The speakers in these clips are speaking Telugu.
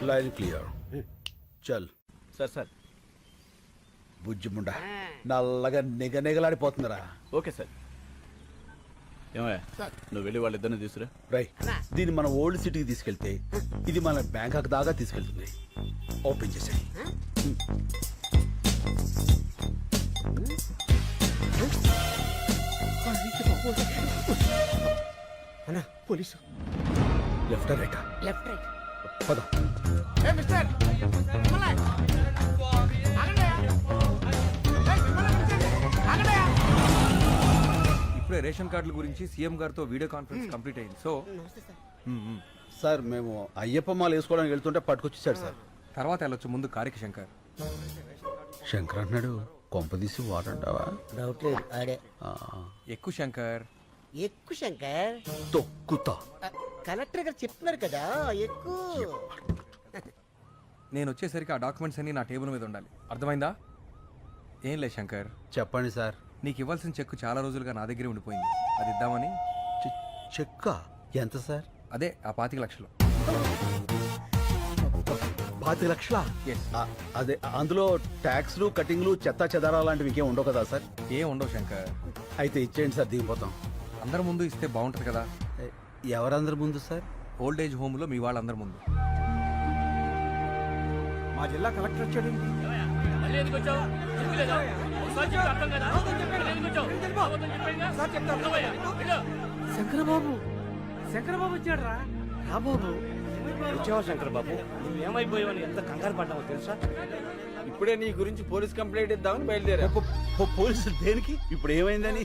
Line clear. చల్ సార్ సార్. బుజ్జి ముండా నల్లగా నిగనిగలాడిపోతుందిరా. Okay sir. ఏమయ్యా నువ్వు వెళ్ళి వాళ్ళిద్దరిని తీసుకురా. రై దీన్ని మన ఓల్డ్ సిటీకి తీసుకెళ్తే ఇది మన బ్యాంకాక్ దాకా తీసుకెళ్తుంది. ఓపెన్ చేసేయి. అన్నా పోలీసు. లెఫ్ట్ రైటా? Left right. పద. ఇప్పుడే రేషన్ కార్డుల గురించి సీఎం గారితో వీడియో కాన్ఫరెన్స్ కంప్లీట్ అయింది. సో సార్ మేము అయ్యప్ప మాల వేసుకోవడానికి వెళ్తుంటే పట్టుకొచ్చేసాడు సార్. తర్వాత వెళ్ళొచ్చు, ముందు కారికి శంకర్. శంకర్ అన్నాడు కొంపదీసి వాడంటావా? డౌట్ లేదు ఆడే. ఎక్కువ శంకర్. ఎక్కువ శంకర్. తొక్కుతా. కలెక్టర్ గారు చెప్తున్నారు కదా ఎక్కువ. నేను వచ్చేసరికి ఆ డాక్యుమెంట్స్ అన్ని నా టేబుల్ మీద ఉండాలి, అర్థమైందా? ఏం లేదు శంకర్, చెప్పండి సార్. నీకు ఇవ్వాల్సిన చెక్కు చాలా రోజులుగా నా దగ్గరే ఉండిపోయింది, అది ఇద్దామని. చెక్క ఎంత సార్? అదే ఆ 25 లక్షలు. 25 లక్షలా? Yes. అదే అందులో ట్యాక్స్లు కటింగ్లు చెత్తా చెదారా లాంటివి ఇంకేం ఉండవు కదా సార్? ఏం ఉండవు శంకర్. అయితే ఇచ్చేయండి సార్, దిగిపోతాం. అందరి ముందు ఇస్తే బాగుంటుంది కదా. ఎవరందరి ముందు సార్? ఓల్డ్ ఏజ్ హోమ్లో మీ వాళ్ళందరి ముందు. మా జిల్లా కలెక్టర్ వచ్చాడు. శంకరబాబు శంకరబాబు వచ్చాడు రా. బాబు వచ్చావా శంకర్ బాబు? నువ్వేమైపోయావని ఎంత కంగారు పడ్డావో తెలుసా? ఇప్పుడే నీ గురించి పోలీస్ కంప్లైంట్ ఇద్దామని బయలుదేరా. పోలీసులు దేనికి? ఇప్పుడు ఏమైందని?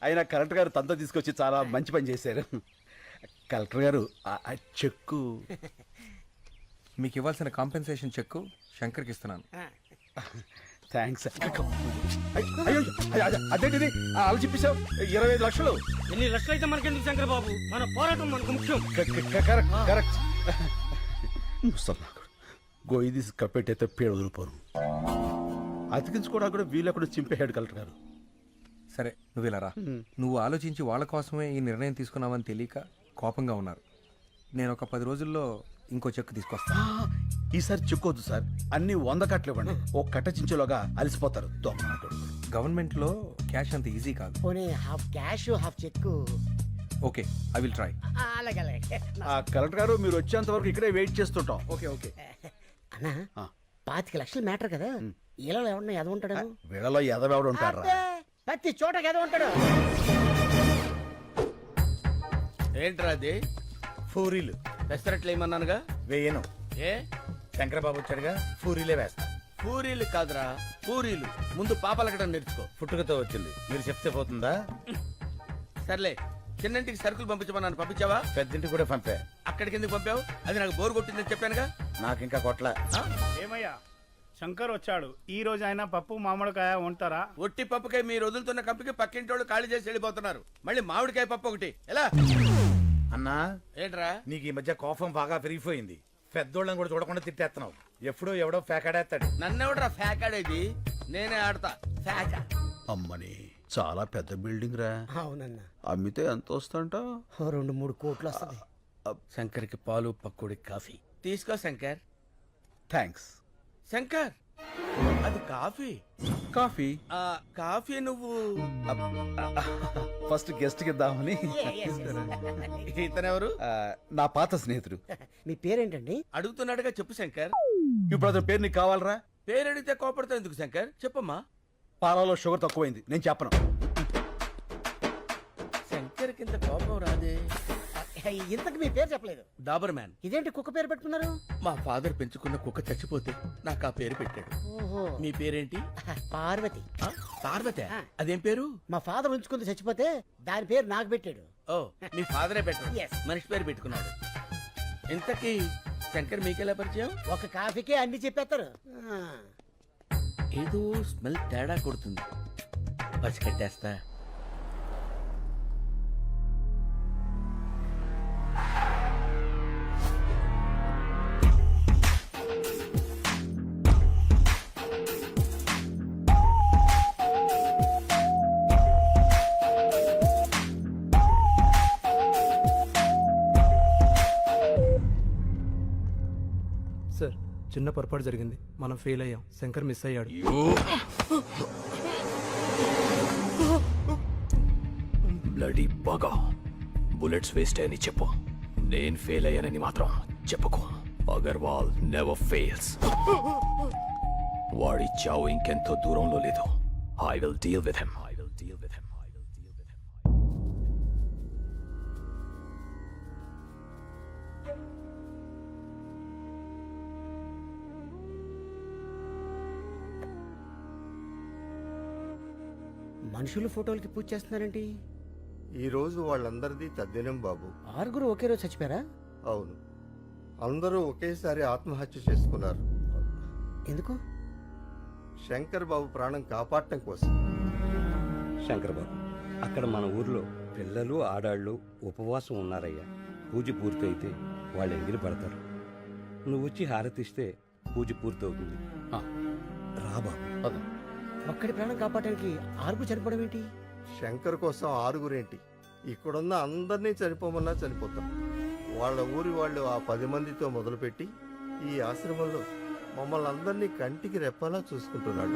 ఆయన కలెక్టర్ గారు తనతో తీసుకొచ్చి చాలా మంచి పని చేశారు. కలెక్టర్ గారు ఆ చెక్కు మీకు ఇవ్వాల్సిన కాంపెన్సేషన్ చెక్కు శంకర్కి ఇస్తున్నాను. థ్యాంక్స్. అయ్యో అదేంటిది అలా చెప్పేశావు? 25 లక్షలు. ఎన్ని లక్షలు అయితే మనకెందుకు శంకర్ బాబు, మన పోరాటం మనకు ముఖ్యం. కరెక్ట్. ముసల్లాకుడు గోయి తీసి కప్పెట్టయితే పేడ వదిలిపోను. అతికించుకోవడానికి కూడా వీళ్ళక్కడ చింపేశాడు కలెక్టర్ గారు. సరే నువ్వు ఇలా రా. నువ్వు ఆలోచించి వాళ్ళ కోసమే ఈ నిర్ణయం తీసుకున్నావని తెలియక కోపంగా ఉన్నారు. నేను ఒక 10 రోజుల్లో ఇంకో చెక్కు తీసుకొస్తా. ఈసారి చెక్కొద్దు సార్, అన్ని 100 కట్టలు ఇవ్వండి. ఓ కట్ట చించేలోగా అలసిపోతారు. గవర్నమెంట్ లో క్యాష్ అంత ఈజీ కాదు. పోనీ half cash half cheque. Okay, I will try. అలాగే అలాగే. కలెక్టర్ గారు మీరు వచ్చేంత వరకు ఇక్కడే వెయిట్ చేస్తుంటాం. ఓకే. అన్నా 25 లక్షలు మ్యాటర్ కదా, ఇలా ఎవడన్నా ఎద ఉంటాడు? వీళ్ళలో ఎదవెవడు ఉంటారా? ప్రతి చోట ఎద ఉంటాడు. ఏంట్రా అది? పూరీలు పెసరట్లు ఏమన్నానుగా? వేయను. ఏ శంకరబాబు వచ్చాడుగా, పూరీలే వేస్తా. పూరీలు కాదురా పూరీలు. ముందు పాపలకడం నేర్చుకో. పుట్టుకతో వచ్చింది, మీరు చెప్తే పోతుందా? సర్లే, చిన్నంటికి సరుకులు పంపించమన్నాను, పంపించావా? పెద్దింటికి కూడా పంపా. అక్కడికి ఎందుకు పంపావు? అది నాకు బోరు కొట్టిందని చెప్పానుగా. నాకు ఇంకా కొట్ల. ఏమయ్యా శంకర్ వచ్చాడు, ఈ రోజు ఆయన పప్పు మామిడికాయ ఉంటారా? ఒట్టి పప్పుకాయ మీరు వదులుతున్న కంపికి పక్కింటి వాళ్ళు ఖాళీ చేసి వెళ్ళిపోతున్నారు. మళ్ళీ మామిడికాయ పప్పు ఒకటి ఎలా? అన్నా ఏంట్రా నీకు ఈ మధ్య కోపం బాగా పెరిగిపోయింది. పెద్దోళ్ళని కూడా చూడకుండా తిట్టేస్తున్నావు. ఎప్పుడో ఎవడో ఫేకాడేస్తాడు. నన్నెవడరా ఫ్యాకాడేది? నేనే ఆడతా ఫ్యాక. అమ్మని చాలా పెద్ద బిల్డింగ్ రా. అవునన్నా, అమ్మితే ఎంత వస్తుంట? 2-3 కోట్లు వస్తుంది. శంకర్కి పాలు పక్కుడి కాఫీ తీసుకో శంకర్. థ్యాంక్స్. శంకర్ అది కాఫీ. కాఫీ కాఫీ నువ్వు ఫస్ట్ గెస్ట్ కి ఇద్దామని. ఇతనెవరు? నా పాత స్నేహితుడు. మీ పేరేంటండి? అడుగుతున్నాడుగా చెప్పు శంకర్. ఇప్పుడు అతని పేరు నీకు కావాలరా? పేరు అడిగితే కోపడతావు ఎందుకు శంకర్? చెప్పమ్మా. పాలలో షుగర్ తక్కువైంది, నేను చెప్పను. శంకర్ కింద కోపం రాదే. ఇంతకు మీ పేరు చెప్పలేదు. డాబర్ మ్యాన్. ఇదేంటి కుక్క పేరు పెట్టుకున్నారు? మా ఫాదర్ పెంచుకున్న కుక్క చచ్చిపోతే నాకు ఆ పేరు పెట్టాడు. ఓహో. మీ పేరేంటి? పార్వతి. పార్వతి. అదేం పేరు? మా ఫాదర్ ఉంచుకుంది, చచ్చిపోతే దాని పేరు నాకు పెట్టాడు. ఓ మీ ఫాదరే పెట్టాడు. Yes. మనిషి పేరు పెట్టుకున్నాడు. ఇంతకీ శంకర్ మీకెలా పరిచయం? ఒక కాఫీకే అన్ని చెప్పేస్తారు. ఏదో స్మెల్ తేడా కొడుతుంది, పసికట్టేస్తా. చిన్న పొరపాటు జరిగింది, మనం ఫెయిల్ అయ్యాం. శంకర్ మిస్ అయ్యాడు. బ్లడీ బాగా బుల్లెట్స్ వేస్ట్ అని చెప్పు. నేను ఫెయిల్ అయ్యానని మాత్రం చెప్పుకో. Agarwal never fails. వాడి చావు ఇంకెంతో దూరంలో లేదు. I will deal with him. మనుషులు ఫోటోలకి పూజ చేస్తున్నారేంటి? ఈ రోజు వాళ్ళందరిది తద్దినం బాబు. 6 ఒకే రోజు చచ్చిపోయారా? అవును, అందరూ ఒకేసారి ఆత్మహత్య చేసుకున్నారు. ఎందుకు? శంకర్ బాబు ప్రాణం కాపాడటం కోసం. శంకర్ బాబు, అక్కడ మన ఊర్లో పిల్లలు ఆడాళ్ళు ఉపవాసం ఉన్నారయ్యా. పూజ పూర్తయితే వాళ్ళు ఎంగిలి పడతారు. నువ్వు వచ్చి హారతిస్తే పూజ పూర్తవుతుంది. రా బాబు. ఒక్కడి ప్రాణం కాపాడడానికి 6 చనిపోవడం ఏంటి? శంకర్ కోసం 6 ఇక్కడున్న అందరినీ చనిపోమన్నా చనిపోతాం. వాళ్ళ ఊరి వాళ్ళు ఆ 10 మందితో మొదలుపెట్టి ఈ ఆశ్రమంలో మమ్మల్ని అందరినీ కంటికి రెప్పలా చూసుకుంటున్నాడు.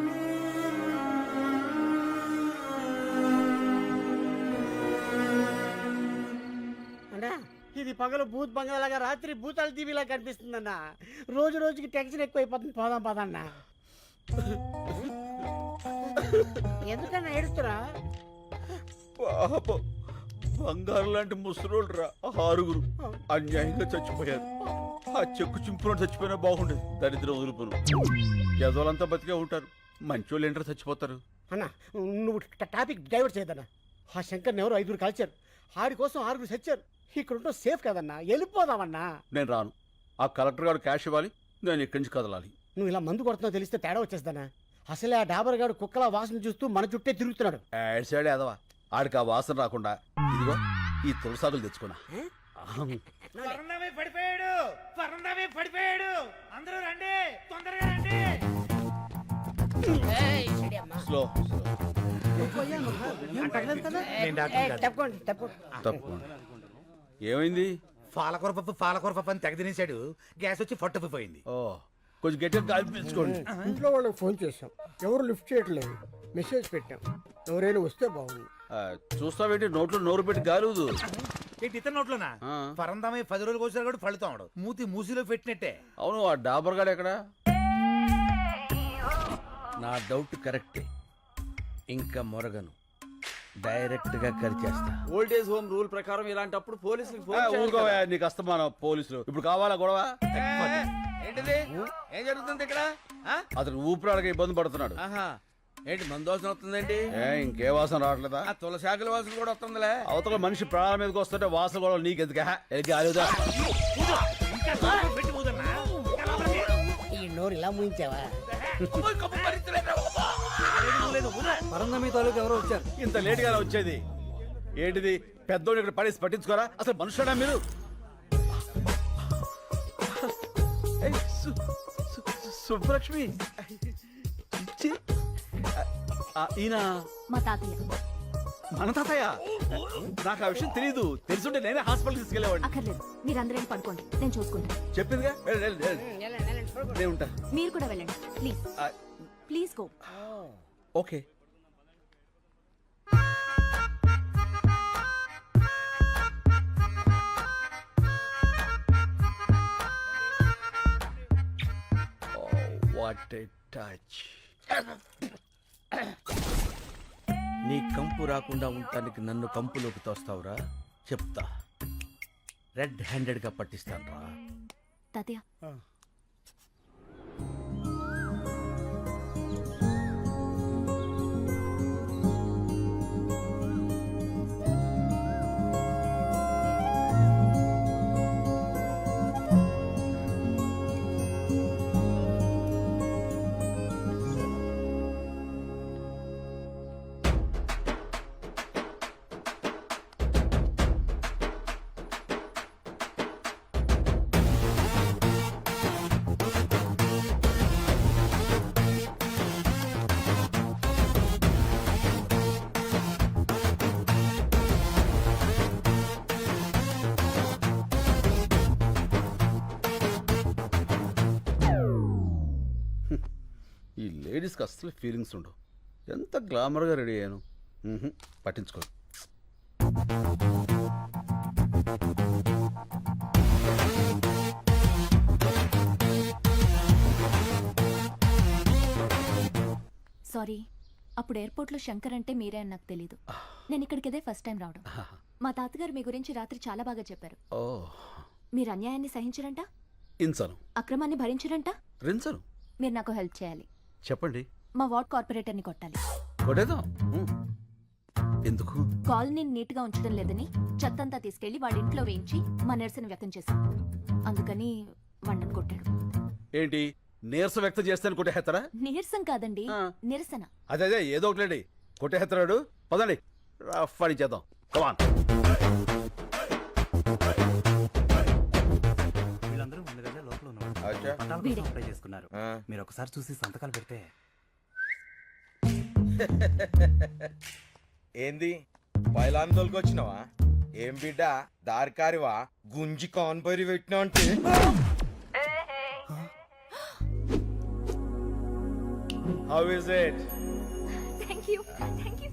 అన్నా, ఇది పగలు భూత్ బంగాలాగా, రాత్రి భూతాల టీవీలా కనిపిస్తుందన్నా. రోజు రోజుకి టెన్షన్ ఎక్కువైపోతుంది. పోదాం పదన్నా. ఎందుకన్నా ఏడుస్తురా? పాపం బంగారు లాంటి ముసలోళ్ళు రా 6 అన్యాయంగా చచ్చిపోయారు. ఆ చెక్కు చింపులో చచ్చిపోయినా బాగుండేది. దరిద్రం వదులుపును యదవులంతా బతికే ఉంటారు. మంచోళ్ళు ఏంటో చచ్చిపోతారు. అన్నా, నువ్వు టాపిక్ డైవర్ట్ చేయదన్నా. ఆ శంకర్ని ఎవరు 5 కాల్చారు. ఆడి కోసం 6 చచ్చారు. ఇక్కడ ఉంటే సేఫ్ కదన్నా. వెళ్ళిపోదామన్నా. నేను రాను. ఆ కలెక్టర్ గారు క్యాష్ ఇవ్వాలి. నేను ఇక్కడి నుంచి కదలాలి. నువ్వు ఇలా మందు కొడుతున్నావు తెలిస్తే తేడా వచ్చేస్తానా? అసలే ఆ డాబర్ గాడు కుక్కల వాసన చూస్తూ మన చుట్టే తిరుగుతున్నాడు. యాడ్ సైడ్ ఎదవా. ఆడికి ఆ వాసన రాకుండా ఇదిగో ఈ తులసాకులు తెచ్చుకున్నా. పడిపోయాడు. అందరూ రండి, తొందరగా రండి. స్లో తప్పు. ఏమైంది? పాలకూర అని తెగ తినేశాడు. గ్యాస్ వచ్చి ఫట్టుకుపోయింది. ఓ, కొంచెం గట్టిగా గాలి పీల్చుకోండి. ఇంట్లో వాళ్ళకి ఫోన్ చేశాం, ఎవరు లిఫ్ట్ చేయట్లేదు. మెసేజ్ పెట్టాం, ఎవరైనా వస్తే బాగుంది. చూస్తావేంటి? నోట్లో నోరు పెట్టి గాలుదు. ఏంటి ఇతర నోట్లోనా? పరందామే 10 రోజులు కోసారు కూడా ఫలితాడు. మూతి మూసిలో పెట్టినట్టే. అవును, ఆ డాబర్ గాడు ఎక్కడ? నా డౌట్ కరెక్టే. ఇంకా మొరగను, డైరెక్ట్ గా కరిచేస్తా. ఓల్డేజ్ హోమ్ రూల్ ప్రకారం ఇలాంటప్పుడు పోలీసులకు ఫోన్ చేయాలి ఊరుకోవా, కదా. నీకు అస్తమానం పోలీసులు. ఇప్పుడు కావాలా గొడవ? ఏంటిది? ఏం జరుగుతుంది ఇక్కడ? అతను ఊపిరాడక ఇబ్బంది పడుతున్నాడు. ఆహా, ఏంటి మందోసన వస్తుందేంటి? ఇంకే వాసన రావట్లేదా? ఆ తులసాకుల వాసన కూడా వస్తుందిలే. అవతల మనిషి ప్రాణాల మీదకి వస్తుంటే వాసన గొడవ నీకెందుకు? ఆలోదా ఈ నోరు ఇలా ముయించావా? పరందమీ తాలూకు ఎవరో వచ్చారు. ఇంత లేట్ గా వచ్చేది ఏంటిది? పెద్దోడు ఇక్కడ పడేసి పట్టించుకోరా? అసలు మనుషుడా మీరు? ఏయ్, సుబ్బలక్ష్మి, ఛీ. ఈయన మా తాతయ్య. మన తాతయ్య? నాకు ఆ విషయం తెలియదు. తెలుసుంటే నేనే హాస్పిటల్ తీసుకెళ్లేవాడిని. అక్కర్లేదు, మీరందరేం పడుకోండి, నేను చూసుకుంటా. చెప్పిందిగా, నేను ఉంటా. మీరు కూడా వెళ్ళండి please. Please go. Okay. What a touch. నీ కంపు రాకుండా ఉండటానికి నన్ను కంపులోకి తోస్తావురా? చెప్తా. రెడ్ హ్యాండెడ్ గా పట్టిస్తాను రా. తాతయ్య, ఈ లేడీస్కి అస్సలు ఫీలింగ్స్ ఉండవు. ఎంత గ్లామర్గా రెడీ అయ్యాను. పట్టించుకో. సారీ, అప్పుడు ఎయిర్పోర్ట్లో శంకర్ అంటే మీరే అని నాకు తెలీదు. నేను ఇక్కడికి ఇదే ఫస్ట్ టైం రావడం. మా తాతగారు మీ గురించి రాత్రి చాలా బాగా చెప్పారు. ఓ, మీరు అన్యాయాన్ని సహించరంట, ఇన్సను అక్రమాన్ని భరించరంట. రిన్సను. మీరు నాకు హెల్ప్ చేయాలి. చెప్పండి. మా వార్డ్ కార్పొరేటర్ని కొట్టాలి. కొట్టేద్దాం. ఎందుకు? కాలనీని నీట్గా ఉంచడం లేదని చెత్తంతా తీసుకెళ్లి వాడి ఇంట్లో వేయించి మా నిరసన వ్యక్తం చేశాం. అందుకని వాడిని కొట్టాడు. ఏంటి నీరసం వ్యక్తం చేస్తాను కొట్టేస్తారా? నీరసం కాదండి, నిరసన. అదే ఏదో ఒకటి కొట్టేస్తున్నాడు. పదండి రఫ్ చేద్దాం. కమాన్. వీళ్ళందరూ ముందుగానే లోపల అచ్చా. వీడే. అప్లై చేసుకున్నారు. మీరు ఒకసారి చూసి సంతకాలు పెడితే. ఏంది పైలాందోళ్ళకి వచ్చినావా? ఏం బిడ్డ దారికారివా? గుంజి కాన్పైరి పెట్టినా అంటే How is it? Thank you, thank you.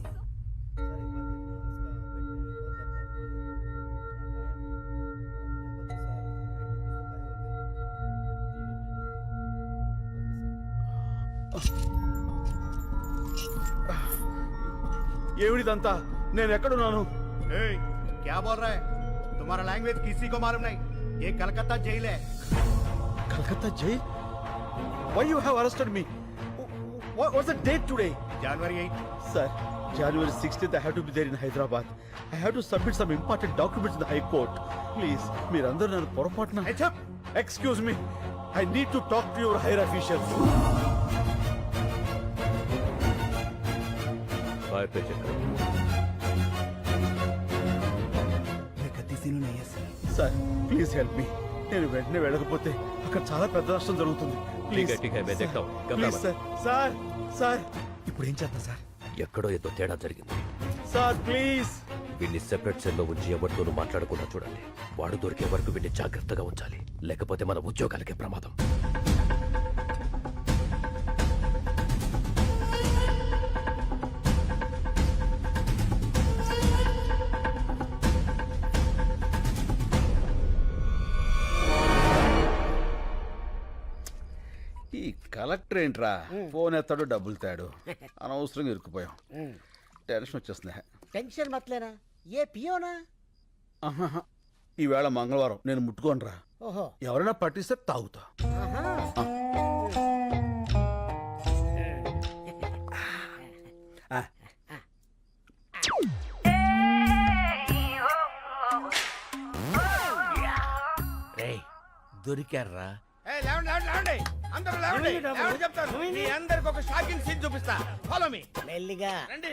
ఏమిడిదంతా? నేను ఎక్కడున్నాను? क्या बोल रहा है? तुम्हारा लैंग्वेज किसी को मालूम नहीं. ये कलकत्ता जेल है. Calcutta jail? Why you have arrested me? What's the date today? January 8. Sir, January 16th I have to be there in Hyderabad. I have to submit some important documents in the High Court. Please, మీరందరూ నన్ను పొరపాటున. Excuse me. I need to talk to your higher officials. Sir, please help me. నేను వెంటనే వెళ్ళకపోతే అక్కడ చాలా పెద్ద నష్టం జరుగుతుంది. Please sir. సార్ సార్ ఇప్పుడు ఏం చేద్దాం సార్? ఎక్కడో ఏదో తేడా జరిగింది సార్, ప్లీజ్. వీడిని సెపరేట్ సెల్లో ఉంచి ఎవరితోనూ మాట్లాడకుండా చూడండి. వాడు దొరికే వరకు వీడిని జాగ్రత్తగా ఉంచాలి, లేకపోతే మన ఉద్యోగాలకే ప్రమాదం. ఈ కలెక్టర్ ఏంట్రా ఫోన్ ఎత్తాడు డబ్బులు తాడు. అనవసరంగా ఇరుక్కుపోయాం. టెన్షన్ వచ్చేస్తుంది. టెన్షన్ మతలేనా? ఏ పియోనా? ఆహాహా. ఈవేళ మంగళవారం నేను ముట్టుకోనరా. ఓహో. ఎవరైనా పట్టిస్తే తాగుతా. దొరికారా? అందరూ లేవండి. లేవండి చెప్తాను. మీ అందరికి ఒక షాకింగ్ సీన్ చూపిస్తా. Follow me. మెల్లిగా రండి.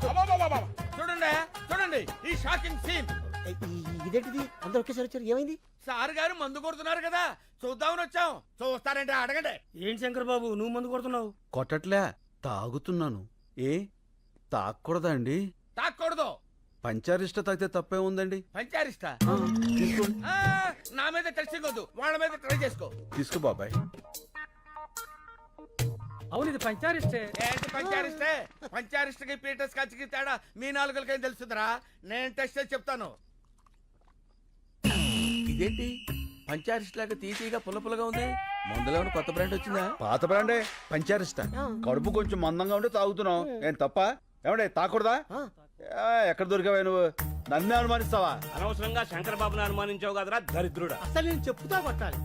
అబ్బబ్బబ్బబ్బ. చూడండి చూడండి ఈ షాకింగ్ సీన్. ఇదేంటిది? అందరూ ఒకేసారి వచ్చారు. ఏమైంది? సార్ గారు మందు కొడుతున్నారు కదా, చూద్దామని వచ్చాం. చూస్తారంటే అడగండి. ఏంటి శంకర్ బాబు నువ్వు మందు కొడుతున్నావు? కొట్టట్లే, తాగుతున్నాను. ఏ తాగకూడదా అండి? తాక్కూడదు. పంచారిష్ట తాగితే తప్పే ఉందండి. పంచారిస్తా? తీసుకోండి. నా మీద టెస్టింగ్ వద్దు, వాళ్ళ మీద ట్రై చేసుకో. తీసుకో బాబాయ్. అవును ఇది పంచారిస్టే. ఏంటి పంచారిస్టే? పంచారిస్ట్కి పీటర్ స్కాచ్కి తేడా మీ నాలుగులకేం తెలుస్తుందిరా? నేను టెస్ట్ చేసి చెప్తాను. ఇదేంటి పంచారిస్ట్ లాగా తీసిగా పుల్లపుల్లగా ఉంది? మందులో ఏమైనా కొత్త బ్రాండ్ వచ్చిందా? పాత బ్రాండే పంచారిష్ట. కడుపు కొంచెం మందంగా ఉంటే తాగుతున్నావు. ఏం తప్ప? ఏమంటే తాకూడదా? ఎక్కడ దొరికావా నువ్వు? నన్నే అనుమానిస్తావా? అనవసరంగా శంకర్ బాబుని అనుమానించావు కదరా దరిద్రుడా. అసలు నేను చెప్తా కొట్టాలి.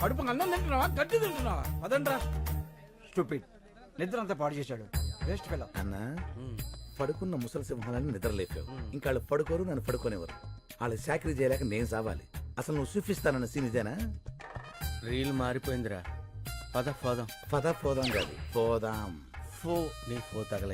కడుపు అన్నం తింటున్నావా గడ్డి తింటున్నావా? అదండ్రా స్టూపిడ్. నిద్ర అంతా పాడు చేశాడు. Waste fellow. అన్న పడుకున్న ముసలి సింహాలని నిద్రలేపావు. ఇంకా వాళ్ళు పడుకోరు, నన్ను పడుకోనేవారు. వాళ్ళు చాకరీ చేయలేక నేను సావాలి. అసలు నువ్వు చూపిస్తానన్న సీన్ ఇదేనా? రీల్ మారిపోయిందిరా. పద పోదాం. పద పోదాం కాదు, పోదాం. ఫో నీ ఫో తగల